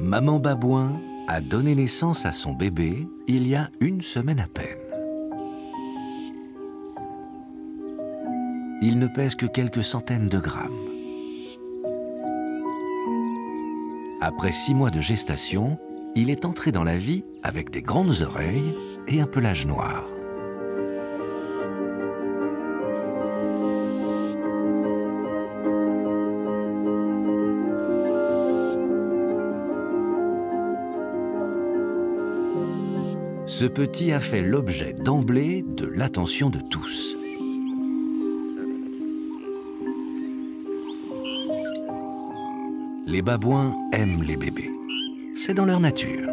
Maman babouin a donné naissance à son bébé il y a une semaine à peine. Il ne pèse que quelques centaines de grammes. Après 6 mois de gestation, il est entré dans la vie avec des grandes oreilles et un pelage noir. Ce petit a fait l'objet d'emblée de l'attention de tous. Les babouins aiment les bébés. C'est dans leur nature.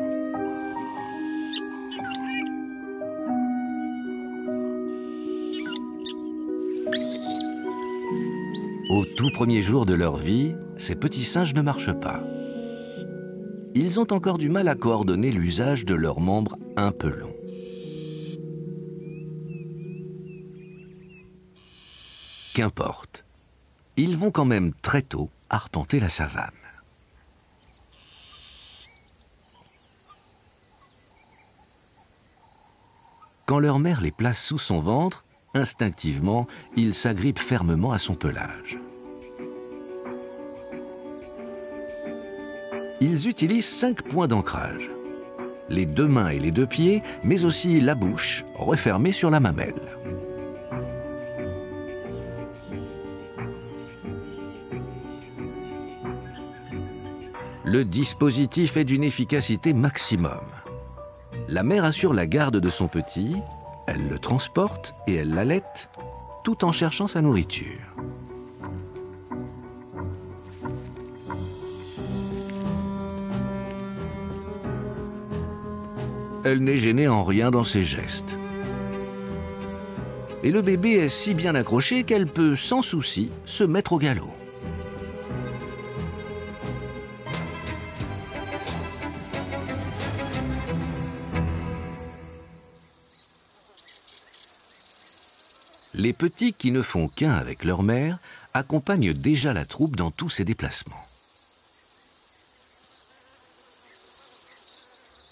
Au tout premier jour de leur vie, ces petits singes ne marchent pas. Ils ont encore du mal à coordonner l'usage de leurs membres un peu longs. Qu'importe, ils vont quand même très tôt arpenter la savane. Quand leur mère les place sous son ventre, instinctivement, ils s'agrippent fermement à son pelage. Ils utilisent 5 points d'ancrage. Les 2 mains et les 2 pieds, mais aussi la bouche, refermée sur la mamelle. Le dispositif est d'une efficacité maximum. La mère assure la garde de son petit, elle le transporte et elle l'allaite, tout en cherchant sa nourriture. Elle n'est gênée en rien dans ses gestes. Et le bébé est si bien accroché qu'elle peut sans souci se mettre au galop. Les petits qui ne font qu'un avec leur mère accompagnent déjà la troupe dans tous ses déplacements.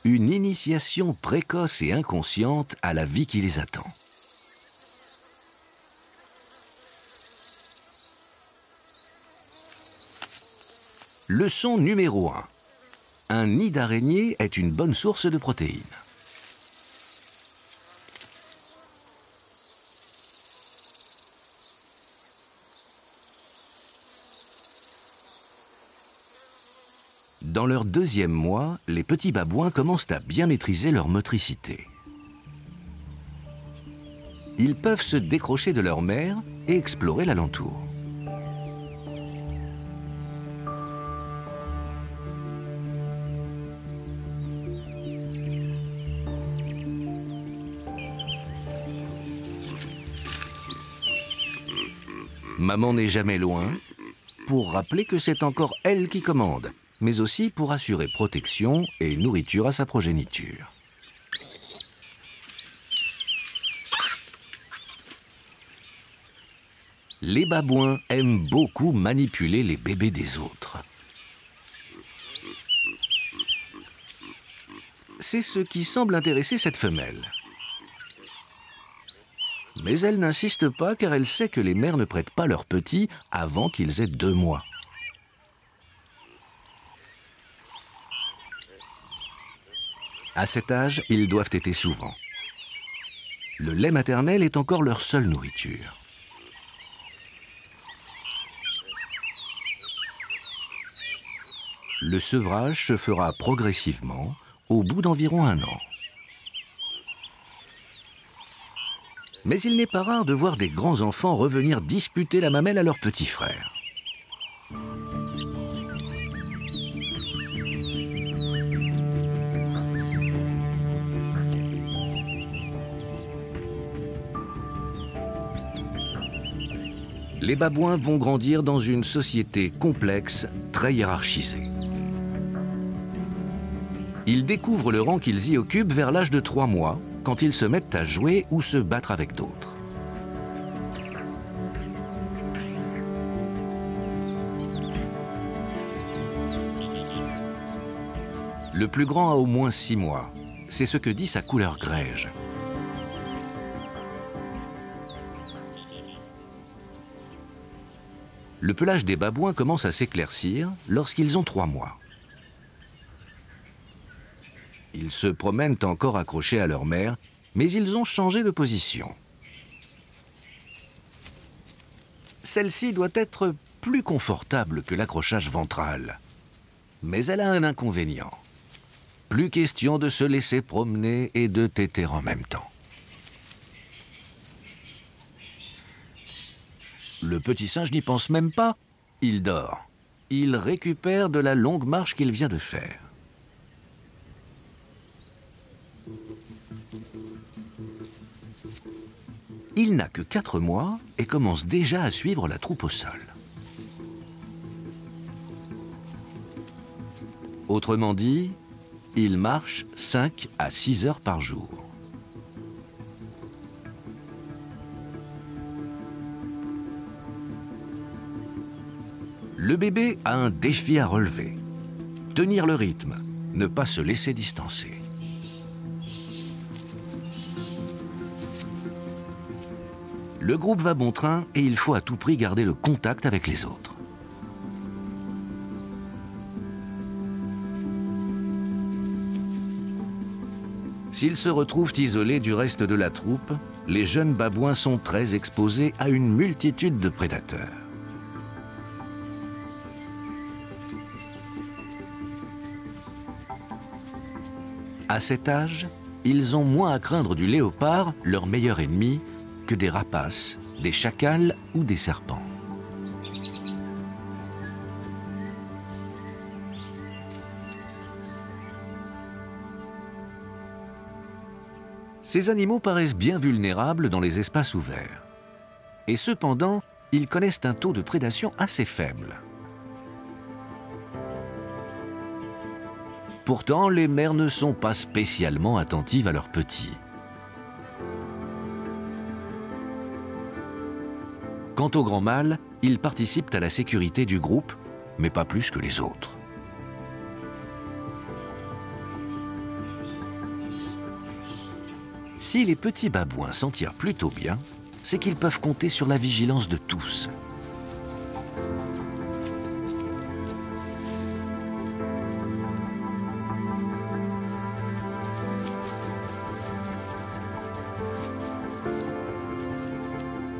Une initiation précoce et inconsciente à la vie qui les attend. Leçon numéro 1. Un nid d'araignée est une bonne source de protéines. Dans leur 2e mois, les petits babouins commencent à bien maîtriser leur motricité. Ils peuvent se décrocher de leur mère et explorer l'alentour. Maman n'est jamais loin, pour rappeler que c'est encore elle qui commande, mais aussi pour assurer protection et nourriture à sa progéniture. Les babouins aiment beaucoup manipuler les bébés des autres. C'est ce qui semble intéresser cette femelle. Mais elle n'insiste pas car elle sait que les mères ne prêtent pas leurs petits avant qu'ils aient 2 mois. À cet âge, ils doivent téter souvent. Le lait maternel est encore leur seule nourriture. Le sevrage se fera progressivement au bout d'environ 1 an. Mais il n'est pas rare de voir des grands enfants revenir disputer la mamelle à leur petit frère. Les babouins vont grandir dans une société complexe, très hiérarchisée. Ils découvrent le rang qu'ils y occupent vers l'âge de 3 mois, quand ils se mettent à jouer ou se battre avec d'autres. Le plus grand a au moins 6 mois. C'est ce que dit sa couleur grège. Le pelage des babouins commence à s'éclaircir lorsqu'ils ont 3 mois. Ils se promènent encore accrochés à leur mère, mais ils ont changé de position. Celle-ci doit être plus confortable que l'accrochage ventral. Mais elle a un inconvénient. Plus question de se laisser promener et de téter en même temps. Le petit singe n'y pense même pas. Il dort. Il récupère de la longue marche qu'il vient de faire. Il n'a que 4 mois et commence déjà à suivre la troupe au sol. Autrement dit, il marche 5 à 6 heures par jour. Le bébé a un défi à relever. Tenir le rythme, ne pas se laisser distancer. Le groupe va bon train et il faut à tout prix garder le contact avec les autres. S'ils se retrouvent isolés du reste de la troupe, les jeunes babouins sont très exposés à une multitude de prédateurs. À cet âge, ils ont moins à craindre du léopard, leur meilleur ennemi, que des rapaces, des chacals ou des serpents. Ces animaux paraissent bien vulnérables dans les espaces ouverts. Et cependant, ils connaissent un taux de prédation assez faible. Pourtant, les mères ne sont pas spécialement attentives à leurs petits. Quant aux grands mâles, ils participent à la sécurité du groupe, mais pas plus que les autres. Si les petits babouins s'en tirent plutôt bien, c'est qu'ils peuvent compter sur la vigilance de tous.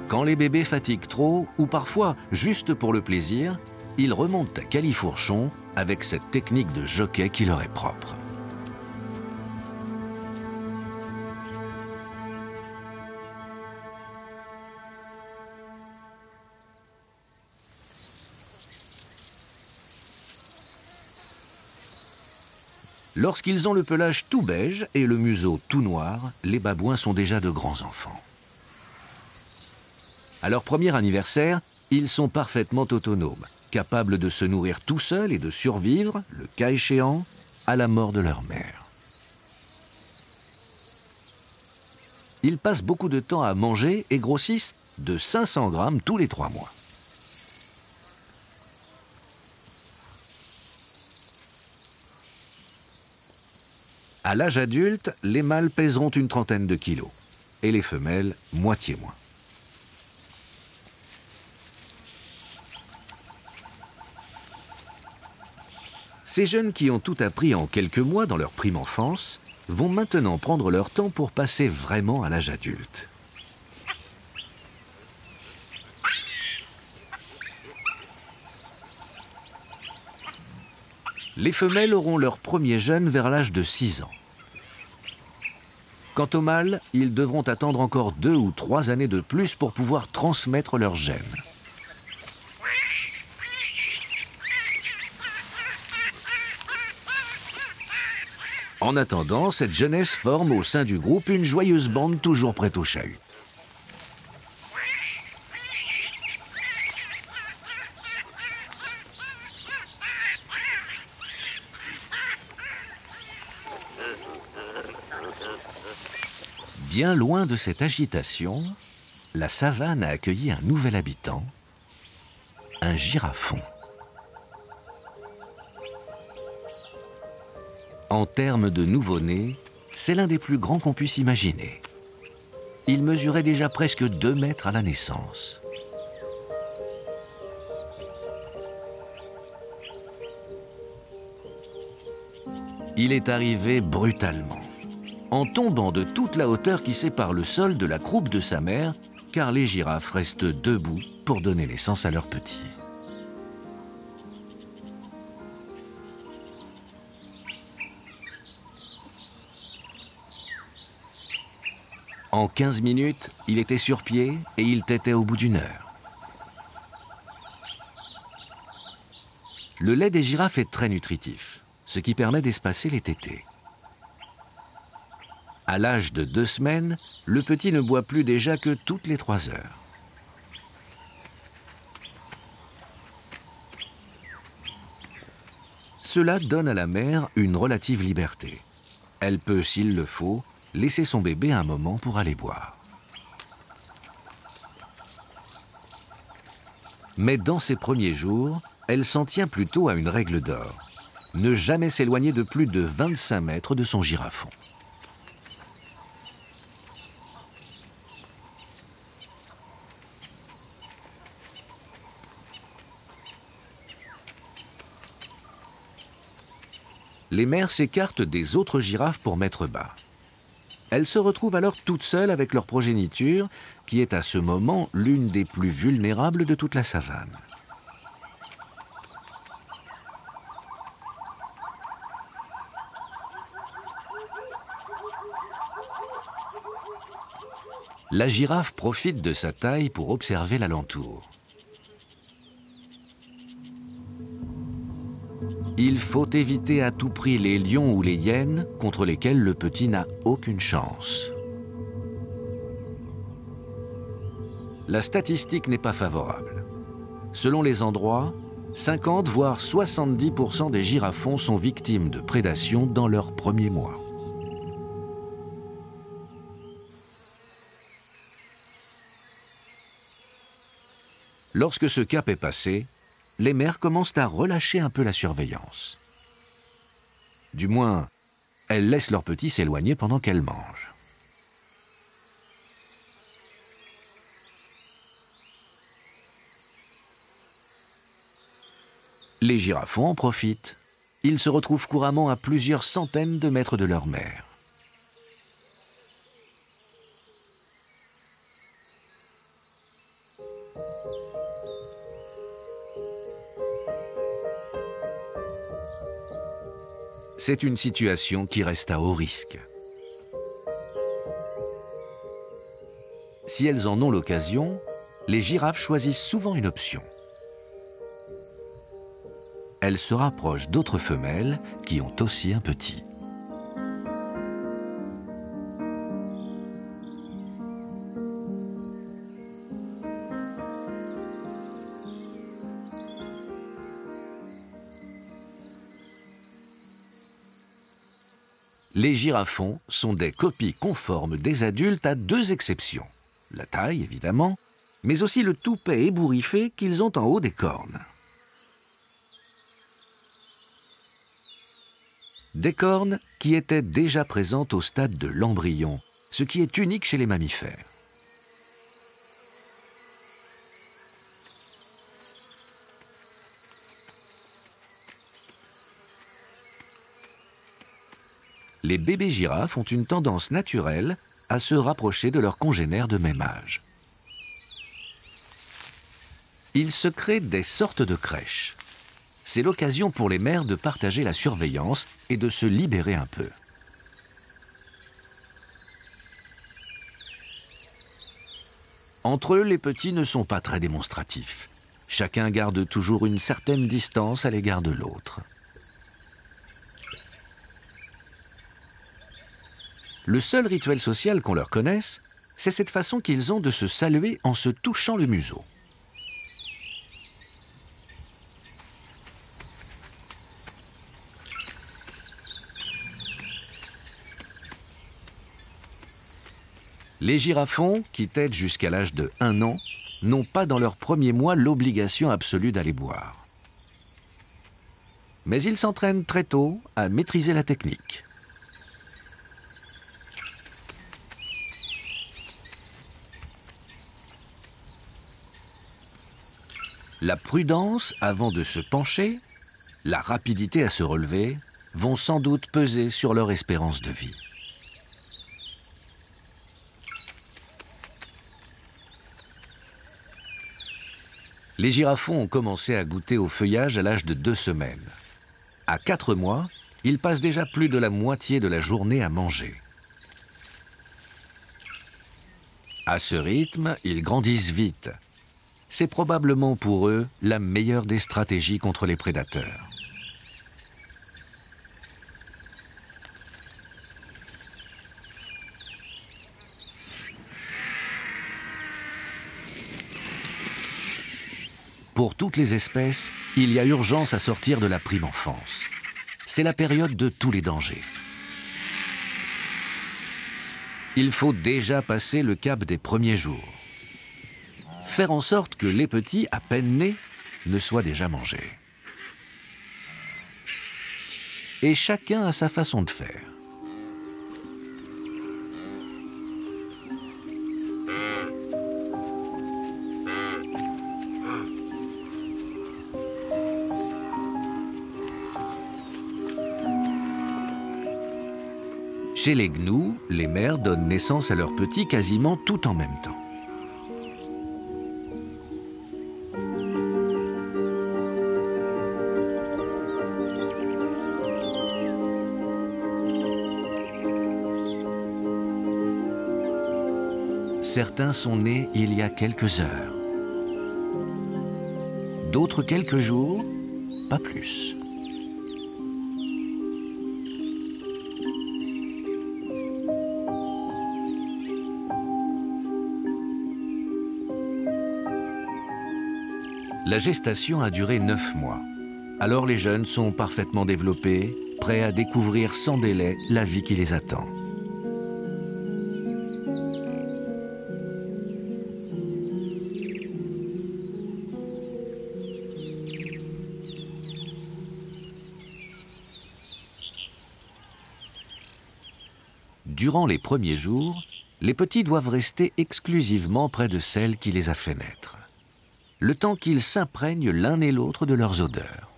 Quand les bébés fatiguent trop, ou parfois juste pour le plaisir, ils remontent à califourchon avec cette technique de jockey qui leur est propre. Lorsqu'ils ont le pelage tout beige et le museau tout noir, les babouins sont déjà de grands enfants. À leur premier anniversaire, ils sont parfaitement autonomes, capables de se nourrir tout seuls et de survivre, le cas échéant, à la mort de leur mère. Ils passent beaucoup de temps à manger et grossissent de 500 grammes tous les 3 mois. À l'âge adulte, les mâles pèseront une trentaine de kilos et les femelles, moitié moins. Ces jeunes qui ont tout appris en quelques mois dans leur prime enfance vont maintenant prendre leur temps pour passer vraiment à l'âge adulte. Les femelles auront leur premier jeune vers l'âge de 6 ans. Quant aux mâles, ils devront attendre encore 2 ou 3 années de plus pour pouvoir transmettre leurs gènes. En attendant, cette jeunesse forme au sein du groupe une joyeuse bande toujours prête au chahut. Bien loin de cette agitation, la savane a accueilli un nouvel habitant, un girafon. En termes de nouveau-né, c'est l'un des plus grands qu'on puisse imaginer. Il mesurait déjà presque 2 mètres à la naissance. Il est arrivé brutalement, en tombant de toute la hauteur qui sépare le sol de la croupe de sa mère, car les girafes restent debout pour donner naissance à leurs petits. En 15 minutes, il était sur pied et il tétait au bout d'1 heure. Le lait des girafes est très nutritif, ce qui permet d'espacer les tétées. À l'âge de 2 semaines, le petit ne boit plus déjà que toutes les 3 heures. Cela donne à la mère une relative liberté. Elle peut, s'il le faut, laisser son bébé un moment pour aller boire. Mais dans ses premiers jours, elle s'en tient plutôt à une règle d'or. Ne jamais s'éloigner de plus de 25 mètres de son girafon. Les mères s'écartent des autres girafes pour mettre bas. Elles se retrouvent alors toutes seules avec leur progéniture, qui est à ce moment l'une des plus vulnérables de toute la savane. La girafe profite de sa taille pour observer l'alentour. Il faut éviter à tout prix les lions ou les hyènes, contre lesquels le petit n'a aucune chance. La statistique n'est pas favorable. Selon les endroits, 50 voire 70% des girafons sont victimes de prédation dans leurs premiers mois. Lorsque ce cap est passé, les mères commencent à relâcher un peu la surveillance. Du moins, elles laissent leurs petits s'éloigner pendant qu'elles mangent. Les girafons en profitent. Ils se retrouvent couramment à plusieurs centaines de mètres de leur mère. C'est une situation qui reste à haut risque. Si elles en ont l'occasion, les girafes choisissent souvent une option. Elles se rapprochent d'autres femelles qui ont aussi un petit. Les girafons sont des copies conformes des adultes à 2 exceptions. La taille, évidemment, mais aussi le toupet ébouriffé qu'ils ont en haut des cornes. Des cornes qui étaient déjà présentes au stade de l'embryon, ce qui est unique chez les mammifères. Les bébés girafes ont une tendance naturelle à se rapprocher de leurs congénères de même âge. Ils se créent des sortes de crèches. C'est l'occasion pour les mères de partager la surveillance et de se libérer un peu. Entre eux, les petits ne sont pas très démonstratifs. Chacun garde toujours une certaine distance à l'égard de l'autre. Le seul rituel social qu'on leur connaisse, c'est cette façon qu'ils ont de se saluer en se touchant le museau. Les girafons, qui têtent jusqu'à l'âge de 1 an, n'ont pas dans leurs premiers mois l'obligation absolue d'aller boire. Mais ils s'entraînent très tôt à maîtriser la technique. La prudence avant de se pencher, la rapidité à se relever, vont sans doute peser sur leur espérance de vie. Les girafons ont commencé à goûter au feuillage à l'âge de 2 semaines. À 4 mois, ils passent déjà plus de la moitié de la journée à manger. À ce rythme, ils grandissent vite. C'est probablement pour eux la meilleure des stratégies contre les prédateurs. Pour toutes les espèces, il y a urgence à sortir de la prime enfance. C'est la période de tous les dangers. Il faut déjà passer le cap des premiers jours. Faire en sorte que les petits, à peine nés, ne soient déjà mangés. Et chacun a sa façon de faire. Chez les gnous, les mères donnent naissance à leurs petits quasiment tout en même temps. Certains sont nés il y a quelques heures, d'autres quelques jours, pas plus. La gestation a duré 9 mois. Alors les jeunes sont parfaitement développés, prêts à découvrir sans délai la vie qui les attend. Durant les premiers jours, les petits doivent rester exclusivement près de celle qui les a fait naître, le temps qu'ils s'imprègnent l'un et l'autre de leurs odeurs.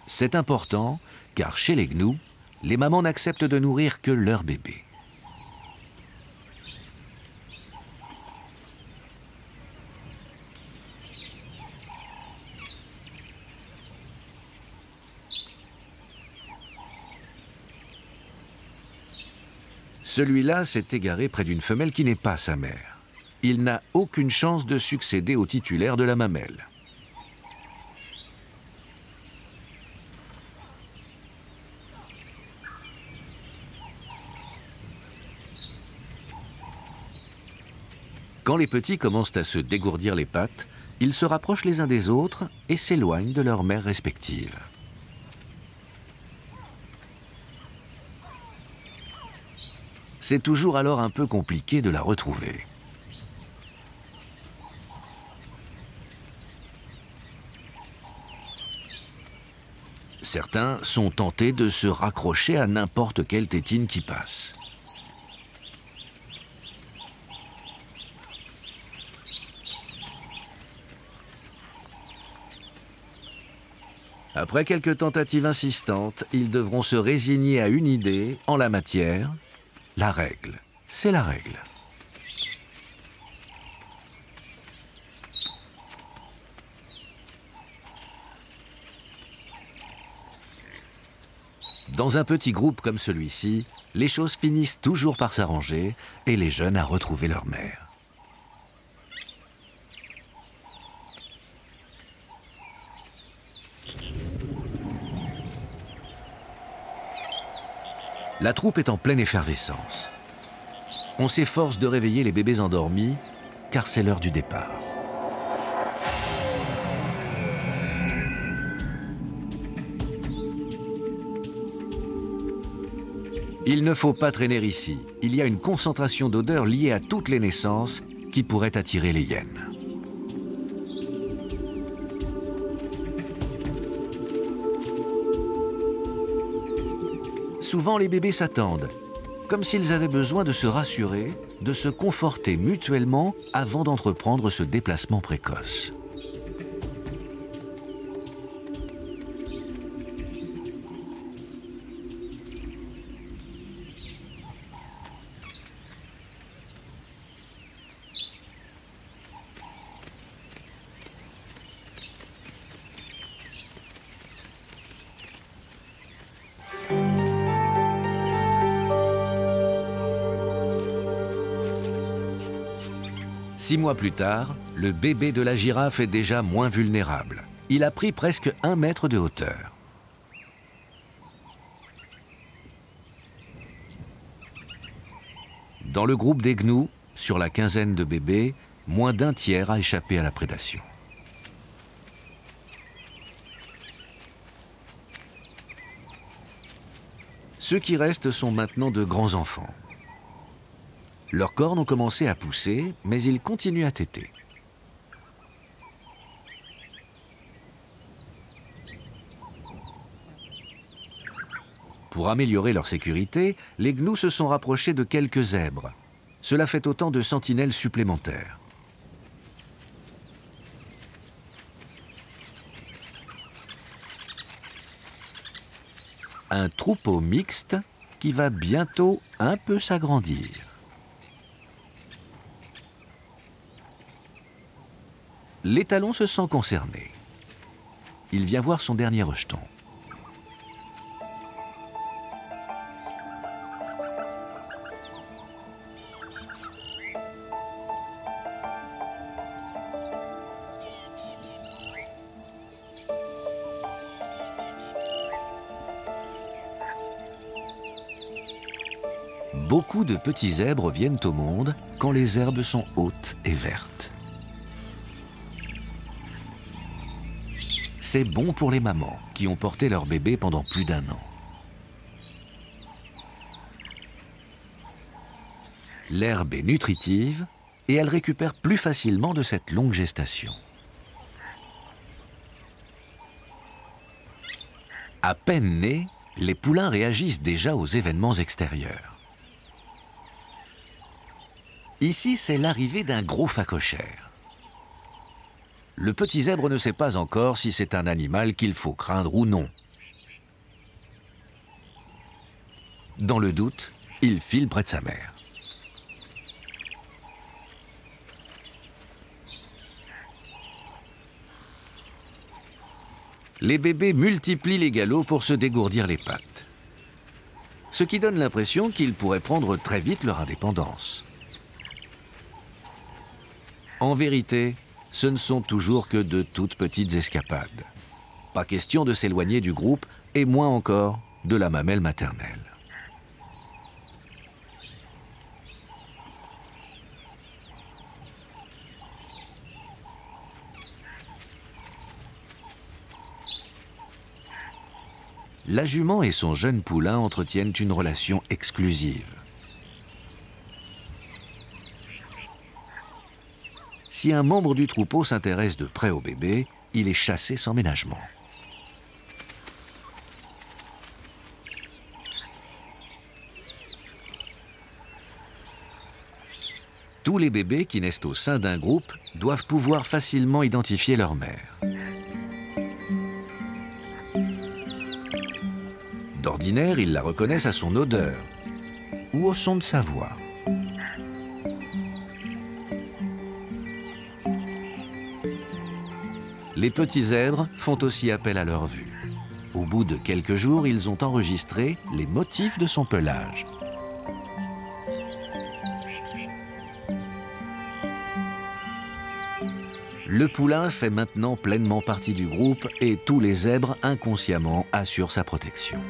C'est important, car chez les gnous, les mamans n'acceptent de nourrir que leur bébé. Celui-là s'est égaré près d'une femelle qui n'est pas sa mère. Il n'a aucune chance de succéder au titulaire de la mamelle. Quand les petits commencent à se dégourdir les pattes, ils se rapprochent les uns des autres et s'éloignent de leurs mères respectives. C'est toujours alors un peu compliqué de la retrouver. Certains sont tentés de se raccrocher à n'importe quelle tétine qui passe. Après quelques tentatives insistantes, ils devront se résigner à une idée en la matière. La règle, c'est la règle. Dans un petit groupe comme celui-ci, les choses finissent toujours par s'arranger et les jeunes à retrouver leur mère. La troupe est en pleine effervescence. On s'efforce de réveiller les bébés endormis, car c'est l'heure du départ. Il ne faut pas traîner ici. Il y a une concentration d'odeurs liée à toutes les naissances qui pourrait attirer les hyènes. Souvent, les bébés s'attendent, comme s'ils avaient besoin de se rassurer, de se conforter mutuellement avant d'entreprendre ce déplacement précoce. Six mois plus tard, le bébé de la girafe est déjà moins vulnérable. Il a pris presque 1 mètre de hauteur. Dans le groupe des gnous, sur la quinzaine de bébés, moins d'un tiers a échappé à la prédation. Ceux qui restent sont maintenant de grands enfants. Leurs cornes ont commencé à pousser, mais ils continuent à téter. Pour améliorer leur sécurité, les gnous se sont rapprochés de quelques zèbres. Cela fait autant de sentinelles supplémentaires. Un troupeau mixte qui va bientôt un peu s'agrandir. L'étalon se sent concerné. Il vient voir son dernier rejeton. Beaucoup de petits zèbres viennent au monde quand les herbes sont hautes et vertes. C'est bon pour les mamans qui ont porté leur bébé pendant plus d'1 an. L'herbe est nutritive et elle récupère plus facilement de cette longue gestation. À peine nés, les poulains réagissent déjà aux événements extérieurs. Ici, c'est l'arrivée d'un gros phacochère. Le petit zèbre ne sait pas encore si c'est un animal qu'il faut craindre ou non. Dans le doute, il file près de sa mère. Les bébés multiplient les galops pour se dégourdir les pattes. Ce qui donne l'impression qu'ils pourraient prendre très vite leur indépendance. En vérité, ce ne sont toujours que de toutes petites escapades. Pas question de s'éloigner du groupe et moins encore de la mamelle maternelle. La jument et son jeune poulain entretiennent une relation exclusive. Si un membre du troupeau s'intéresse de près au bébé, il est chassé sans ménagement. Tous les bébés qui naissent au sein d'un groupe doivent pouvoir facilement identifier leur mère. D'ordinaire, ils la reconnaissent à son odeur ou au son de sa voix. Les petits zèbres font aussi appel à leur vue. Au bout bout de quelques jours, ils ont enregistré les motifs de son pelage. Le poulain fait maintenant pleinement partie du groupe et tous les zèbres inconsciemment assurent sa protection.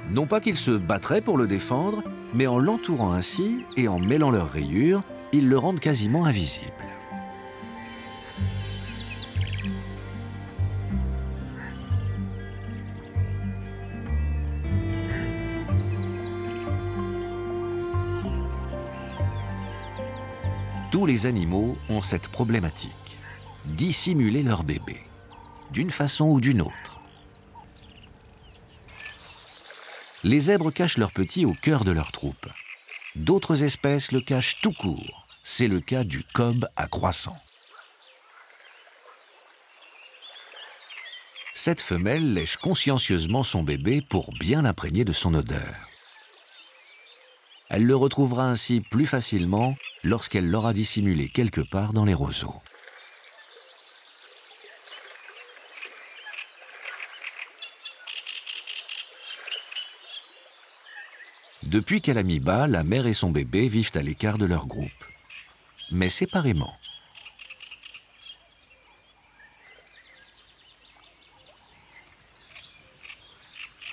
Non pas qu'ils se battraient pour le défendre, mais en l'entourant ainsi et en mêlant leurs rayures, ils le rendent quasiment invisible. Tous les animaux ont cette problématique, dissimuler leur bébé, d'une façon ou d'une autre. Les zèbres cachent leurs petits au cœur de leur troupe. D'autres espèces le cachent tout court. C'est le cas du cobe à croissant. Cette femelle lèche consciencieusement son bébé pour bien l'imprégner de son odeur. Elle le retrouvera ainsi plus facilement lorsqu'elle l'aura dissimulé quelque part dans les roseaux. Depuis qu'elle a mis bas, la mère et son bébé vivent à l'écart de leur groupe, mais séparément.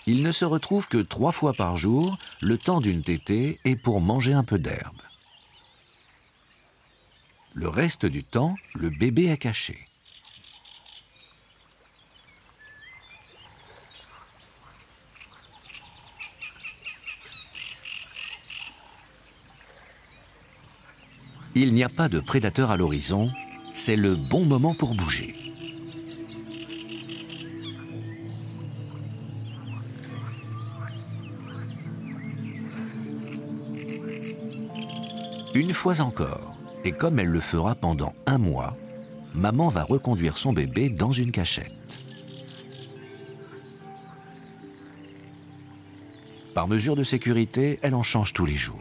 Ils ne se retrouvent que 3 fois par jour, le temps d'une tétée et pour manger un peu d'herbe. Le reste du temps, le bébé est caché. Il n'y a pas de prédateur à l'horizon, c'est le bon moment pour bouger. Une fois encore, et comme elle le fera pendant 1 mois, maman va reconduire son bébé dans une cachette. Par mesure de sécurité, elle en change tous les jours.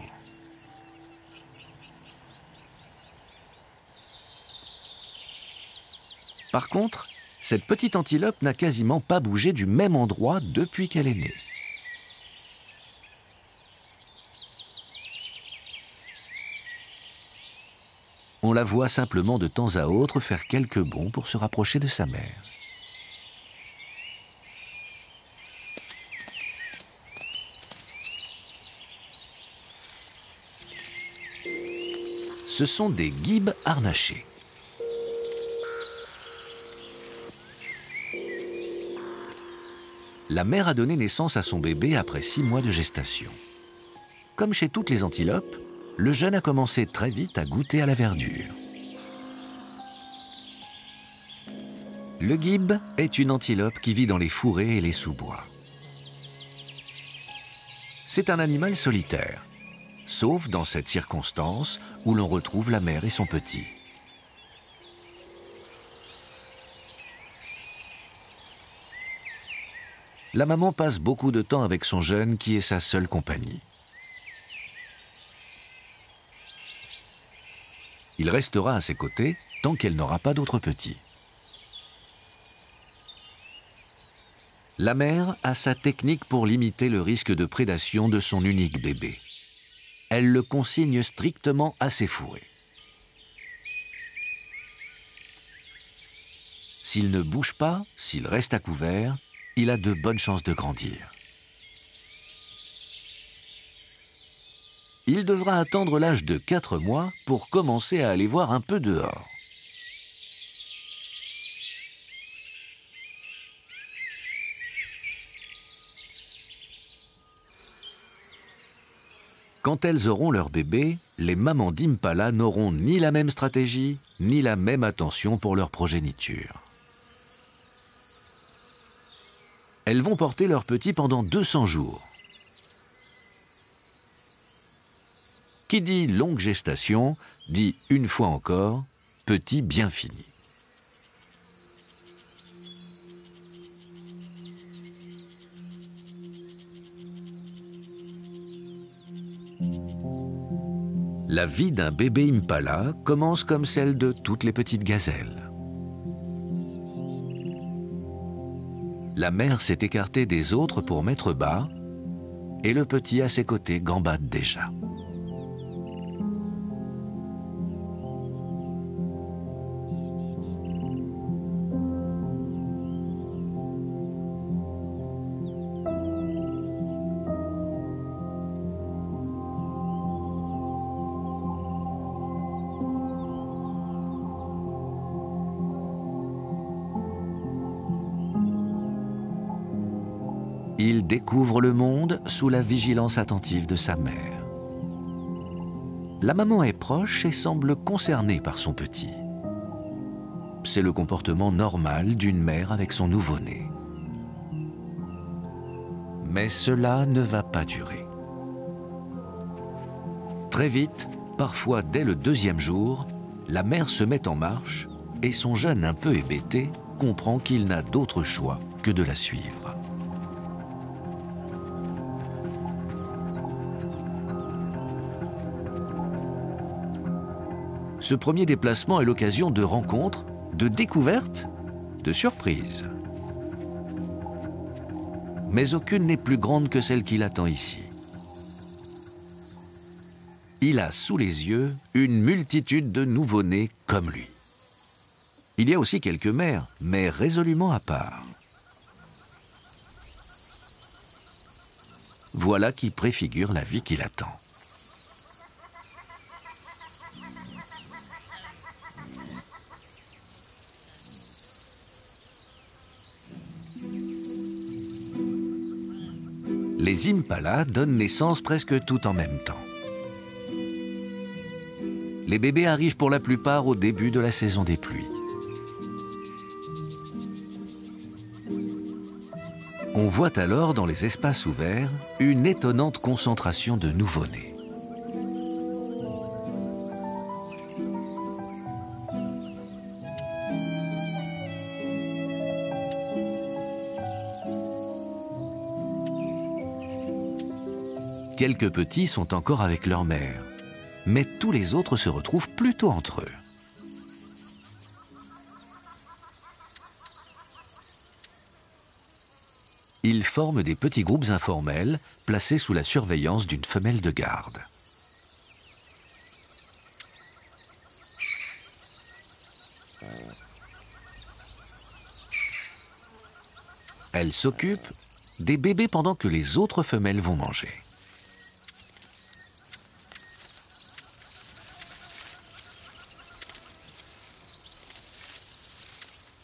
Par contre, cette petite antilope n'a quasiment pas bougé du même endroit depuis qu'elle est née. On la voit simplement de temps à autre faire quelques bonds pour se rapprocher de sa mère. Ce sont des guibes harnachés. La mère a donné naissance à son bébé après 6 mois de gestation. Comme chez toutes les antilopes, le jeune a commencé très vite à goûter à la verdure. Le guibe est une antilope qui vit dans les fourrés et les sous-bois. C'est un animal solitaire, sauf dans cette circonstance où l'on retrouve la mère et son petit. La maman passe beaucoup de temps avec son jeune qui est sa seule compagnie. Il restera à ses côtés tant qu'elle n'aura pas d'autres petits. La mère a sa technique pour limiter le risque de prédation de son unique bébé. Elle le consigne strictement à ses fourrés. S'il ne bouge pas, s'il reste à couvert, il a de bonnes chances de grandir. Il devra attendre l'âge de 4 mois pour commencer à aller voir un peu dehors. Quand elles auront leur bébé, les mamans d'impala n'auront ni la même stratégie, ni la même attention pour leur progéniture. Elles vont porter leur petit pendant 200 jours. Qui dit longue gestation, dit une fois encore, petit bien fini. La vie d'un bébé impala commence comme celle de toutes les petites gazelles. La mère s'est écartée des autres pour mettre bas, et le petit à ses côtés gambade déjà. Il découvre le monde sous la vigilance attentive de sa mère. La maman est proche et semble concernée par son petit. C'est le comportement normal d'une mère avec son nouveau-né. Mais cela ne va pas durer. Très vite, parfois dès le 2e jour, la mère se met en marche et son jeune un peu hébété comprend qu'il n'a d'autre choix que de la suivre. Ce premier déplacement est l'occasion de rencontres, de découvertes, de surprises. Mais aucune n'est plus grande que celle qui l'attend ici. Il a sous les yeux une multitude de nouveau-nés comme lui. Il y a aussi quelques mères, mais résolument à part. Voilà qui préfigure la vie qui l'attend. Les impalas donnent naissance presque tout en même temps. Les bébés arrivent pour la plupart au début de la saison des pluies. On voit alors dans les espaces ouverts une étonnante concentration de nouveau-nés. Quelques petits sont encore avec leur mère, mais tous les autres se retrouvent plutôt entre eux. Ils forment des petits groupes informels placés sous la surveillance d'une femelle de garde. Elle s'occupe des bébés pendant que les autres femelles vont manger.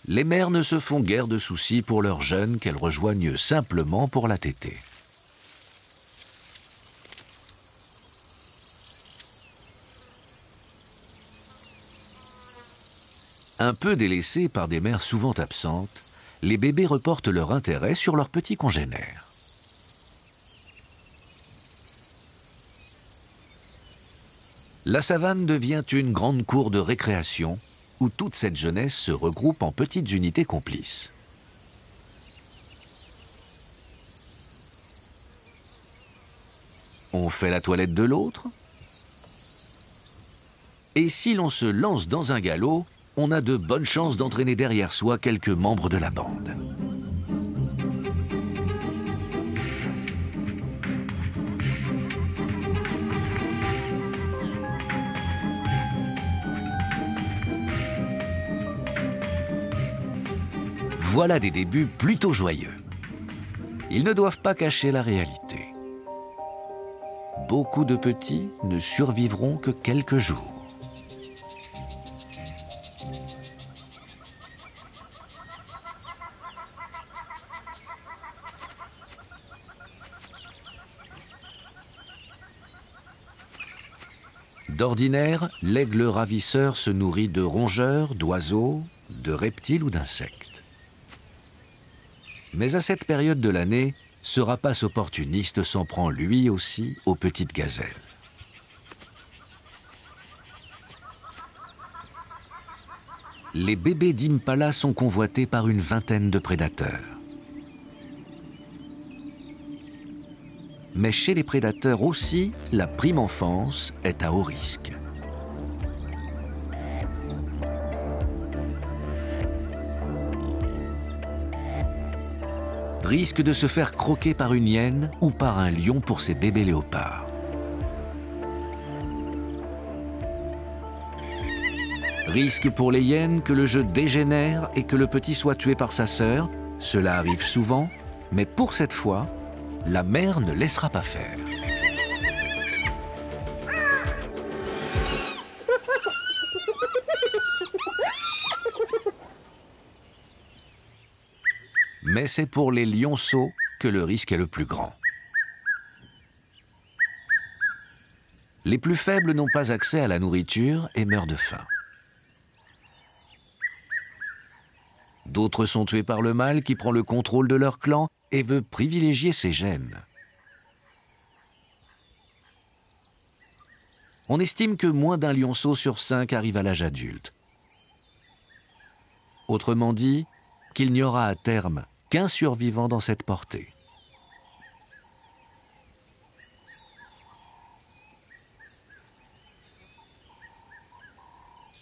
Les mères ne se font guère de soucis pour leurs jeunes qu'elles rejoignent simplement pour la téter. Un peu délaissés par des mères souvent absentes, les bébés reportent leur intérêt sur leurs petits congénères. La savane devient une grande cour de récréation où toute cette jeunesse se regroupe en petites unités complices. On fait la toilette de l'autre. Et si l'on se lance dans un galop, on a de bonnes chances d'entraîner derrière soi quelques membres de la bande. Voilà des débuts plutôt joyeux. Ils ne doivent pas cacher la réalité. Beaucoup de petits ne survivront que quelques jours. D'ordinaire, l'aigle ravisseur se nourrit de rongeurs, d'oiseaux, de reptiles ou d'insectes. Mais à cette période de l'année, ce rapace opportuniste s'en prend lui aussi aux petites gazelles. Les bébés d'impala sont convoités par une vingtaine de prédateurs. Mais chez les prédateurs aussi, la prime enfance est à haut risque. Risque de se faire croquer par une hyène ou par un lion pour ses bébés léopards. Risque pour les hyènes que le jeu dégénère et que le petit soit tué par sa sœur. Cela arrive souvent, mais pour cette fois, la mère ne laissera pas faire. Mais c'est pour les lionceaux que le risque est le plus grand. Les plus faibles n'ont pas accès à la nourriture et meurent de faim. D'autres sont tués par le mâle qui prend le contrôle de leur clan et veut privilégier ses gènes. On estime que moins d'un lionceau sur 5 arrive à l'âge adulte. Autrement dit, qu'il n'y aura à terme qu'un survivant dans cette portée.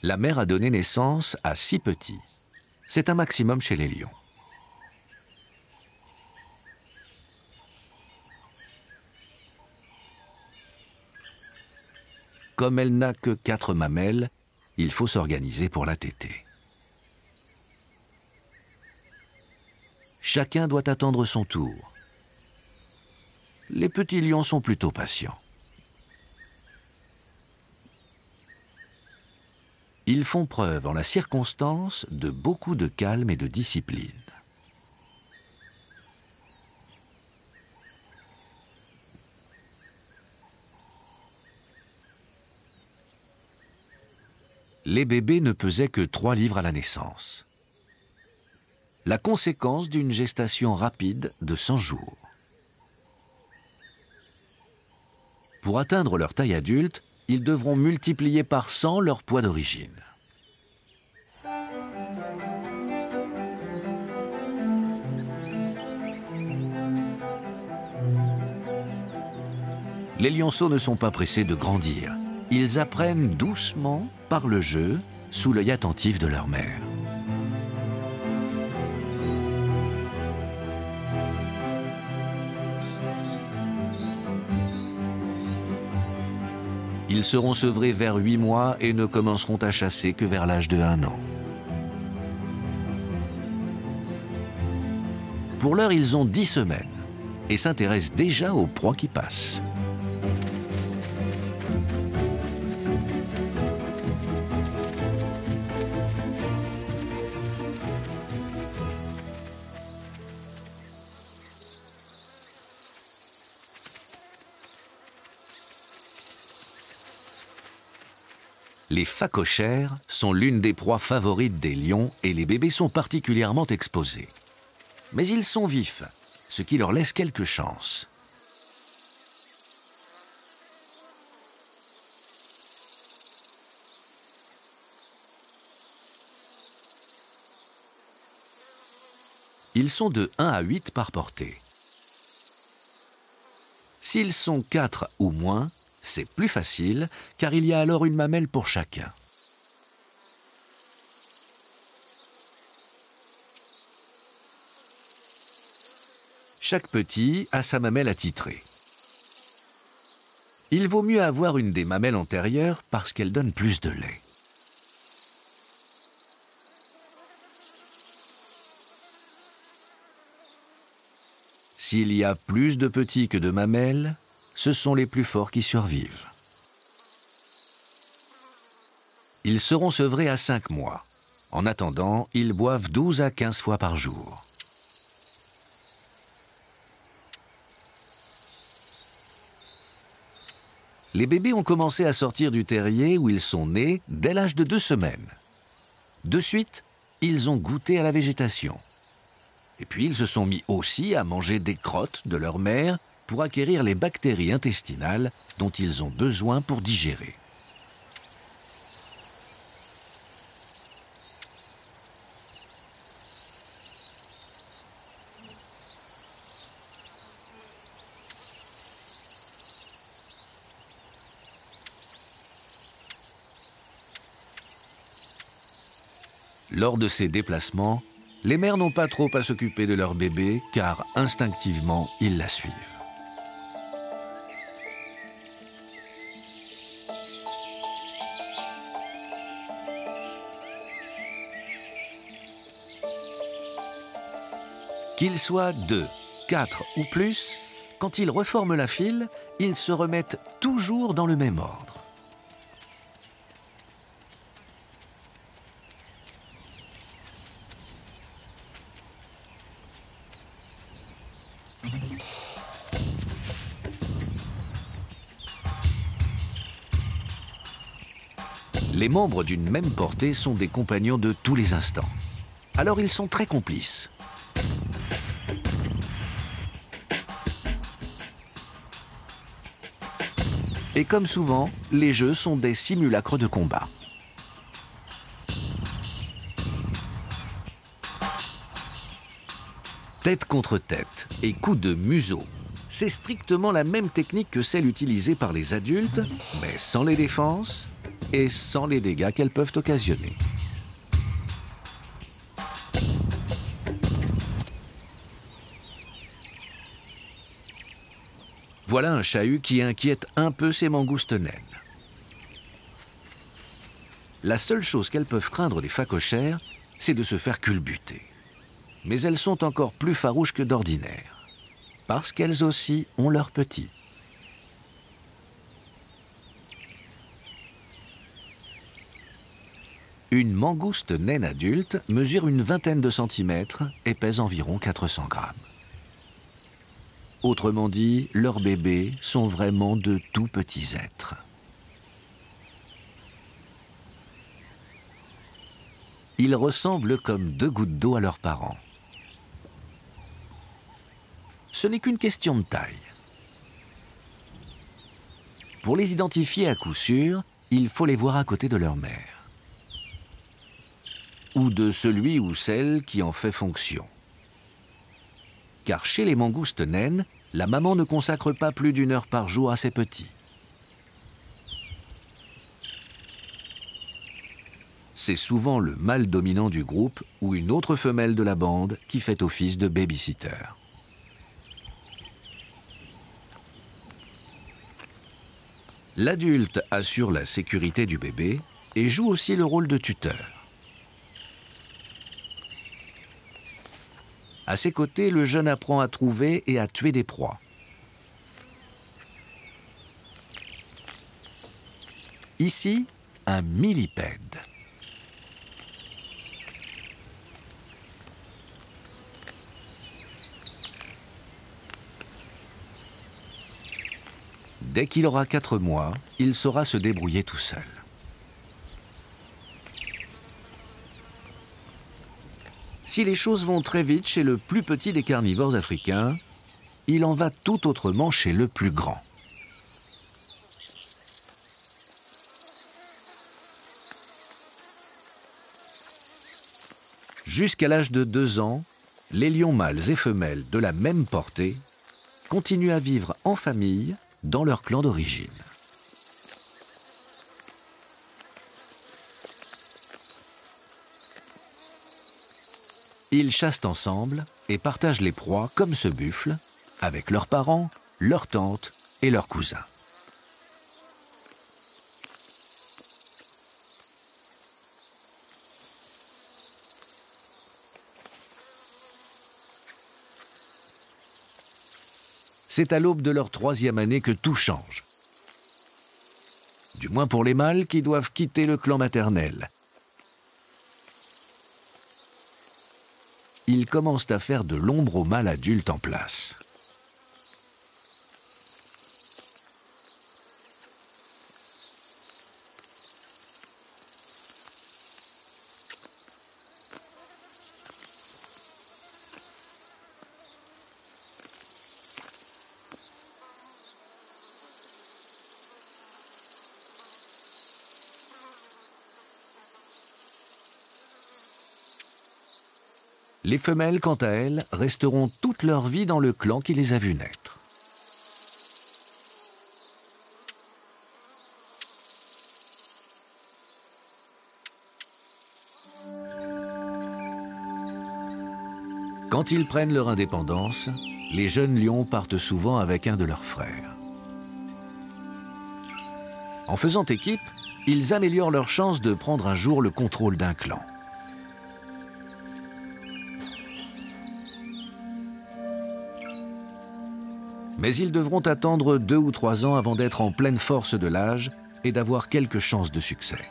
La mère a donné naissance à 6 petits. C'est un maximum chez les lions. Comme elle n'a que 4 mamelles, il faut s'organiser pour la téter. Chacun doit attendre son tour. Les petits lions sont plutôt patients. Ils font preuve en la circonstance de beaucoup de calme et de discipline. Les bébés ne pesaient que 3 livres à la naissance. La conséquence d'une gestation rapide de 100 jours. Pour atteindre leur taille adulte, ils devront multiplier par 100 leur poids d'origine. Les lionceaux ne sont pas pressés de grandir. Ils apprennent doucement, par le jeu, sous l'œil attentif de leur mère. Ils seront sevrés vers 8 mois et ne commenceront à chasser que vers l'âge de 1 an. Pour l'heure, ils ont 10 semaines et s'intéressent déjà aux proies qui passent. Les phacochères sont l'une des proies favorites des lions et les bébés sont particulièrement exposés. Mais ils sont vifs, ce qui leur laisse quelques chances. Ils sont de 1 à 8 par portée. S'ils sont 4 ou moins, c'est plus facile, car il y a alors une mamelle pour chacun. Chaque petit a sa mamelle attitrée. Il vaut mieux avoir une des mamelles antérieures parce qu'elle donne plus de lait. S'il y a plus de petits que de mamelles, ce sont les plus forts qui survivent. Ils seront sevrés à 5 mois. En attendant, ils boivent 12 à 15 fois par jour. Les bébés ont commencé à sortir du terrier où ils sont nés dès l'âge de 2 semaines. De suite, ils ont goûté à la végétation. Et puis ils se sont mis aussi à manger des crottes de leur mère pour acquérir les bactéries intestinales dont ils ont besoin pour digérer. Lors de ces déplacements, les mères n'ont pas trop à s'occuper de leur bébé car instinctivement, ils la suivent. Qu'ils soient 2, 4 ou plus, quand ils reforment la file, ils se remettent toujours dans le même ordre. Les membres d'une même portée sont des compagnons de tous les instants. Alors ils sont très complices. Et comme souvent, les jeux sont des simulacres de combat. Tête contre tête et coup de museau. C'est strictement la même technique que celle utilisée par les adultes, mais sans les défenses et sans les dégâts qu'elles peuvent occasionner. Voilà un chahut qui inquiète un peu ses mangoustes naines. La seule chose qu'elles peuvent craindre des phacochères, c'est de se faire culbuter. Mais elles sont encore plus farouches que d'ordinaire, parce qu'elles aussi ont leurs petits. Une mangouste naine adulte mesure une vingtaine de centimètres et pèse environ 400 grammes. Autrement dit, leurs bébés sont vraiment de tout petits êtres. Ils ressemblent comme 2 gouttes d'eau à leurs parents. Ce n'est qu'une question de taille. Pour les identifier à coup sûr, il faut les voir à côté de leur mère. Ou de celui ou celle qui en fait fonction. Car chez les mangoustes naines, la maman ne consacre pas plus d'1 heure par jour à ses petits. C'est souvent le mâle dominant du groupe ou une autre femelle de la bande qui fait office de baby-sitter. L'adulte assure la sécurité du bébé et joue aussi le rôle de tuteur. À ses côtés, le jeune apprend à trouver et à tuer des proies. Ici, un millipède. Dès qu'il aura 4 mois, il saura se débrouiller tout seul. Si les choses vont très vite chez le plus petit des carnivores africains, il en va tout autrement chez le plus grand. Jusqu'à l'âge de 2 ans, les lions mâles et femelles de la même portée continuent à vivre en famille dans leur clan d'origine. Ils chassent ensemble et partagent les proies comme ce buffle avec leurs parents, leurs tantes et leurs cousins. C'est à l'aube de leur 3e année que tout change. Du moins pour les mâles qui doivent quitter le clan maternel. Ils commencent à faire de l'ombre aux mâles adultes en place. Les femelles, quant à elles, resteront toute leur vie dans le clan qui les a vues naître. Quand ils prennent leur indépendance, les jeunes lions partent souvent avec un de leurs frères. En faisant équipe, ils améliorent leurs chances de prendre un jour le contrôle d'un clan. Mais ils devront attendre 2 ou 3 ans avant d'être en pleine force de l'âge et d'avoir quelques chances de succès.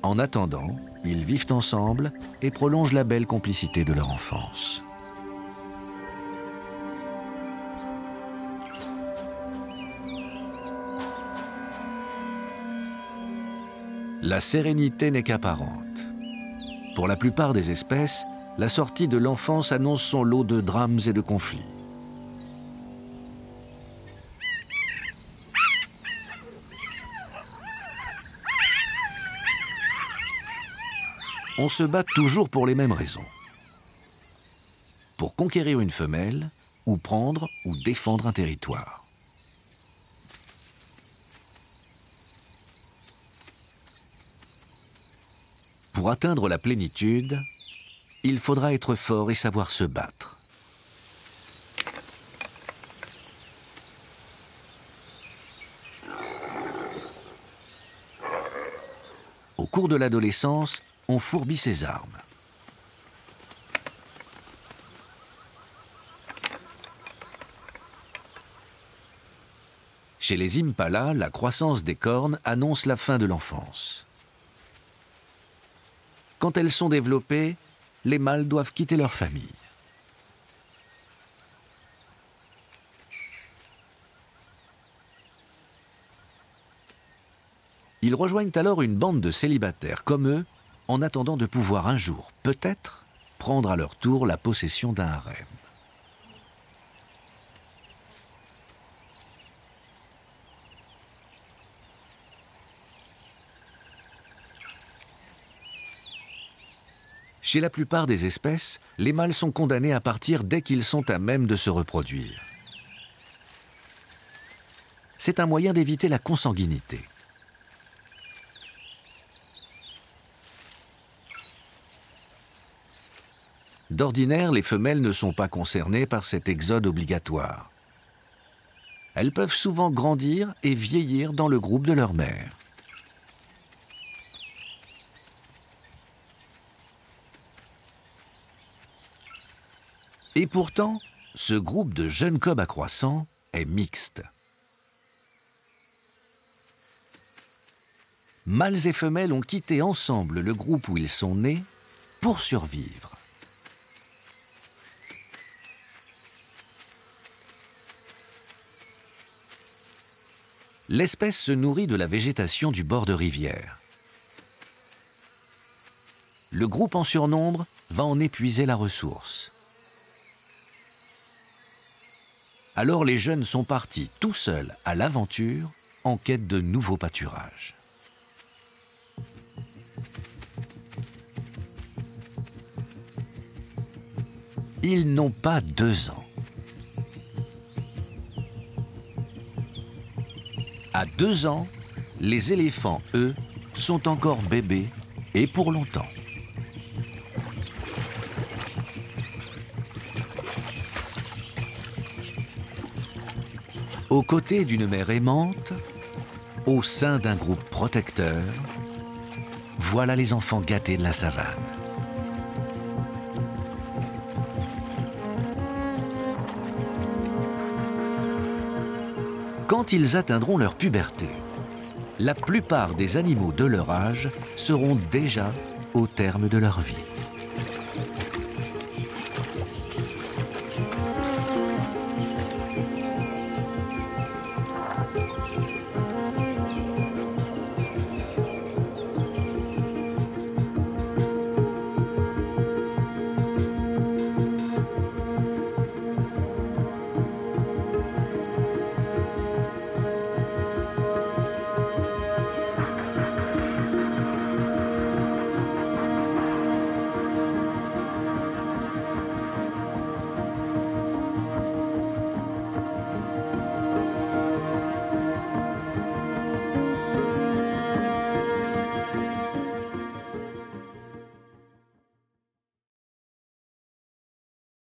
En attendant, ils vivent ensemble et prolongent la belle complicité de leur enfance. La sérénité n'est qu'apparente. Pour la plupart des espèces, la sortie de l'enfance annonce son lot de drames et de conflits. On se bat toujours pour les mêmes raisons. Pour conquérir une femelle, ou prendre ou défendre un territoire. Pour atteindre la plénitude, il faudra être fort et savoir se battre. Au cours de l'adolescence, on fourbit ses armes. Chez les impalas, la croissance des cornes annonce la fin de l'enfance. Quand elles sont développées, les mâles doivent quitter leur famille. Ils rejoignent alors une bande de célibataires comme eux, en attendant de pouvoir un jour, peut-être, prendre à leur tour la possession d'un harem. Chez la plupart des espèces, les mâles sont condamnés à partir dès qu'ils sont à même de se reproduire. C'est un moyen d'éviter la consanguinité. D'ordinaire, les femelles ne sont pas concernées par cet exode obligatoire. Elles peuvent souvent grandir et vieillir dans le groupe de leur mère. Et pourtant, ce groupe de jeunes cobs accroissants est mixte. Mâles et femelles ont quitté ensemble le groupe où ils sont nés pour survivre. L'espèce se nourrit de la végétation du bord de rivière. Le groupe en surnombre va en épuiser la ressource. Alors les jeunes sont partis tout seuls à l'aventure en quête de nouveaux pâturages. Ils n'ont pas 2 ans. À 2 ans, les éléphants, eux, sont encore bébés et pour longtemps. Aux côtés d'une mère aimante, au sein d'un groupe protecteur, voilà les enfants gâtés de la savane. Quand ils atteindront leur puberté, la plupart des animaux de leur âge seront déjà au terme de leur vie.